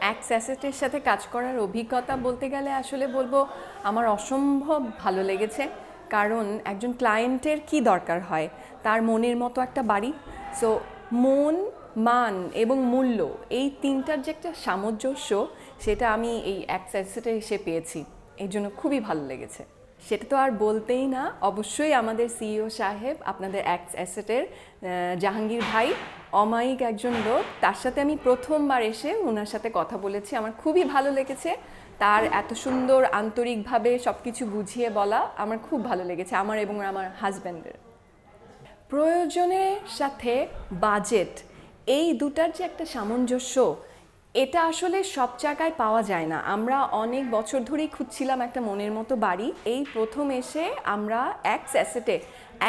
অ্যাক্স অ্যাসেটের সাথে কাজ করার অভিজ্ঞতা বলতে গেলে আসলে বলবো আমার অসম্ভব ভালো লেগেছে। কারণ একজন ক্লায়েন্টের কি দরকার হয়, তার মনের মতো একটা বাড়ি। সো মন, মান এবং মূল্য, এই তিনটার যে একটা সামঞ্জস্য, সেটা আমি এই অ্যাক্স অ্যাসেটে এসে পেয়েছি। এই জন্য খুবই ভালো লেগেছে। সেটা তো আর বলতেই না, অবশ্যই আমাদের সিইও সাহেব, আপনাদের অ্যাক্স অ্যাসেটের জাহাঙ্গীর ভাই অমায়িক একজন লোক। তার সাথে আমি প্রথমবার এসে ওনার সাথে কথা বলেছি, আমার খুবই ভালো লেগেছে। তার এত সুন্দর আন্তরিকভাবে সব কিছু বুঝিয়ে বলা আমার খুব ভালো লেগেছে, আমার এবং আমার হাজব্যান্ডের। প্রয়োজনের সাথে বাজেট, এই দুটার যে একটা সামঞ্জস্য, এটা আসলে সব জায়গায় পাওয়া যায় না। আমরা অনেক বছর ধরেই খুঁজছিলাম একটা মনের মতো বাড়ি। এই প্রথম এসে আমরা অ্যাক্স অ্যাসেটে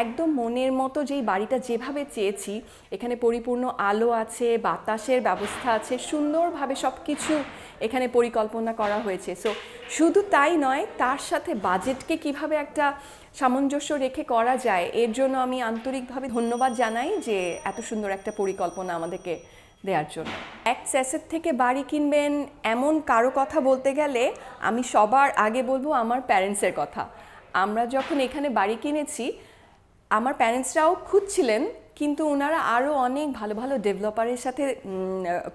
একদম মনের মতো যেই বাড়িটা যেভাবে চেয়েছি, এখানে পরিপূর্ণ আলো আছে, বাতাসের ব্যবস্থা আছে, সুন্দরভাবে সব কিছু এখানে পরিকল্পনা করা হয়েছে। সো শুধু তাই নয়, তার সাথে বাজেটকে কিভাবে একটা সামঞ্জস্য রেখে করা যায়, এর জন্য আমি আন্তরিকভাবে ধন্যবাদ জানাই যে এত সুন্দর একটা পরিকল্পনা আমাদেরকে দেওয়ার জন্য। অ্যাক্স অ্যাসেট থেকে বাড়ি কিনবেন এমন কারো কথা বলতে গেলে আমি সবার আগে বলবো আমার প্যারেন্টসের কথা। আমরা যখন এখানে বাড়ি কিনেছি, আমার প্যারেন্টসরাও খুঁজছিলেন, কিন্তু ওনারা আরও অনেক ভালো ভালো ডেভেলপারের সাথে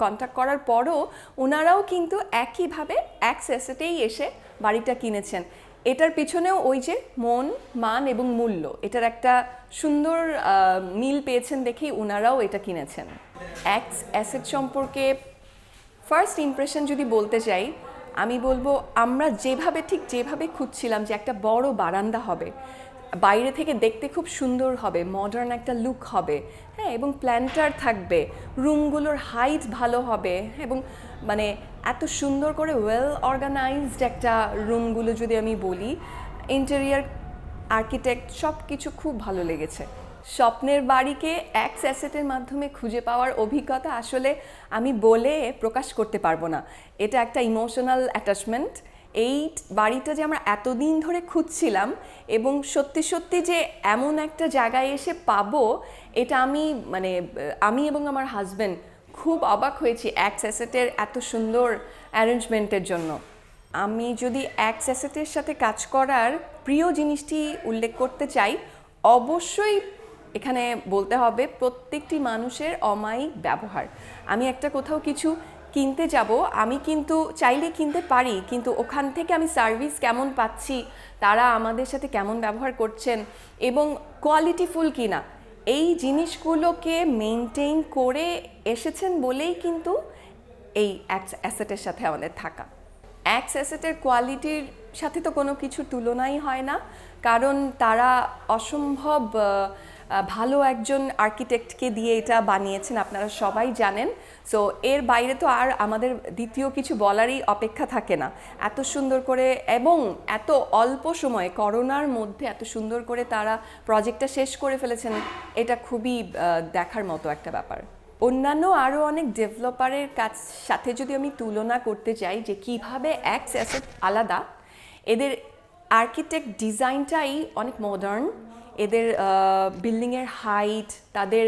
কন্ট্যাক্ট করার পরও ওনারাও কিন্তু একইভাবে অ্যাক্স অ্যাসেটেই এসে বাড়িটা কিনেছেন। এটার পিছনেও ওই যে মন, মান এবং মূল্য, এটার একটা সুন্দর মিল পেয়েছেন দেখেই ওনারাও এটা কিনেছেন। অ্যাক্স অ্যাসেট সম্পর্কে ফার্স্ট ইমপ্রেশন যদি বলতে চাই, আমি বলবো আমরা যেভাবে খুঁজছিলাম যে একটা বড় বারান্দা হবে, বাইরে থেকে দেখতে খুব সুন্দর হবে, মডার্ন একটা লুক হবে, হ্যাঁ, এবং প্ল্যান্টার থাকবে, রুমগুলোর হাইট ভালো হবে, এবং মানে এত সুন্দর করে ওয়েল অর্গানাইজড একটা রুমগুলো যদি আমি বলি, ইন্টেরিয়ার, আর্কিটেক্ট, সব কিছু খুব ভালো লেগেছে। স্বপ্নের বাড়িকে অ্যাক্স অ্যাসেটের মাধ্যমে খুঁজে পাওয়ার অভিজ্ঞতা আসলে আমি বলে প্রকাশ করতে পারবো না। এটা একটা ইমোশনাল অ্যাটাচমেন্ট। এই বাড়িটা যে আমরা এতদিন ধরে খুঁজছিলাম এবং সত্যি সত্যি যে এমন একটা জায়গায় এসে পাবো, এটা আমি এবং আমার হাজব্যান্ড খুব অবাক হয়েছি অ্যাক্স অ্যাসেটের এত সুন্দর অ্যারেঞ্জমেন্টের জন্য। আমি যদি অ্যাক্স অ্যাসেটের সাথে কাজ করার প্রিয় জিনিসটি উল্লেখ করতে চাই, অবশ্যই এখানে বলতে হবে প্রত্যেকটি মানুষের অমায়িক ব্যবহার। আমি একটা কোথাও কিছু কিনতে যাব, আমি কিন্তু চাইলে কিনতে পারি, কিন্তু ওখান থেকে আমি সার্ভিস কেমন পাচ্ছি, তারা আমাদের সাথে কেমন ব্যবহার করছেন এবং কোয়ালিটিফুল কিনা, এই জিনিসগুলোকে মেনটেন করে এসেছেন বলেই কিন্তু এই অ্যাসেটের সাথে আমাদের থাকা। অ্যাক্স অ্যাসেটের কোয়ালিটির সাথে তো কোনো কিছু তুলনাই হয় না, কারণ তারা অসম্ভব ভালো একজন আর্কিটেক্টকে দিয়ে এটা বানিয়েছেন, আপনারা সবাই জানেন। সো এর বাইরে তো আর আমাদের দ্বিতীয় কিছু বলারই অপেক্ষা থাকে না। এত সুন্দর করে এবং এত অল্প সময়ে, করোনার মধ্যে এত সুন্দর করে তারা প্রজেক্টটা শেষ করে ফেলেছেন, এটা খুবই দেখার মতো একটা ব্যাপার। অন্যান্য আরও অনেক ডেভেলপারের কাছ সাথে যদি আমি তুলনা করতে চাই যে কিভাবে অ্যাক্স অ্যাসেট আলাদা, এদের আর্কিটেক্ট ডিজাইনটাই অনেক মডার্ন, এদের বিল্ডিংয়ের হাইট, তাদের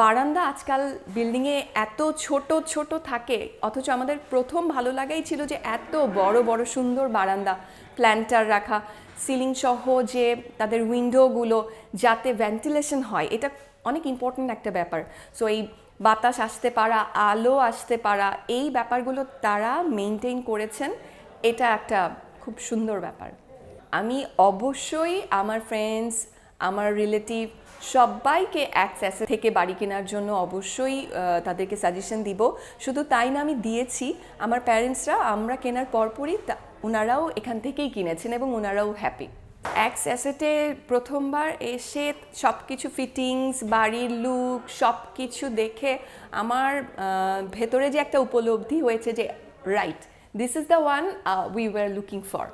বারান্দা আজকাল বিল্ডিংয়ে এত ছোট ছোট থাকে, অথচ আমাদের প্রথম ভালো লাগাই ছিল যে এত বড় বড় সুন্দর বারান্দা, প্ল্যান্টার রাখা, সিলিং সহ যে তাদের উইন্ডোগুলো যাতে ভেন্টিলেশন হয়, এটা অনেক ইম্পর্ট্যান্ট একটা ব্যাপার। সো এই বাতাস আসতে পারা, আলো আসতে পারা, এই ব্যাপারগুলো তারা মেনটেন করেছেন, এটা একটা খুব সুন্দর ব্যাপার। আমি অবশ্যই আমার ফ্রেন্ডস, আমার রিলেটিভ সবাইকে অ্যাক্স অ্যাসেট থেকে বাড়ি কেনার জন্য অবশ্যই তাদেরকে সাজেশন দিব। শুধু তাই না, আমি দিয়েছি, আমার প্যারেন্টসরা আমরা কেনার পরপরই ওনারাও এখান থেকেই কিনেছেন এবং ওনারাও হ্যাপি। অ্যাক্স অ্যাসেটে প্রথমবার এসে সব কিছু ফিটিংস, বাড়ির লুক, সব কিছু দেখে আমার ভেতরে যে একটা উপলব্ধি হয়েছে যে right, this is the one we were looking for.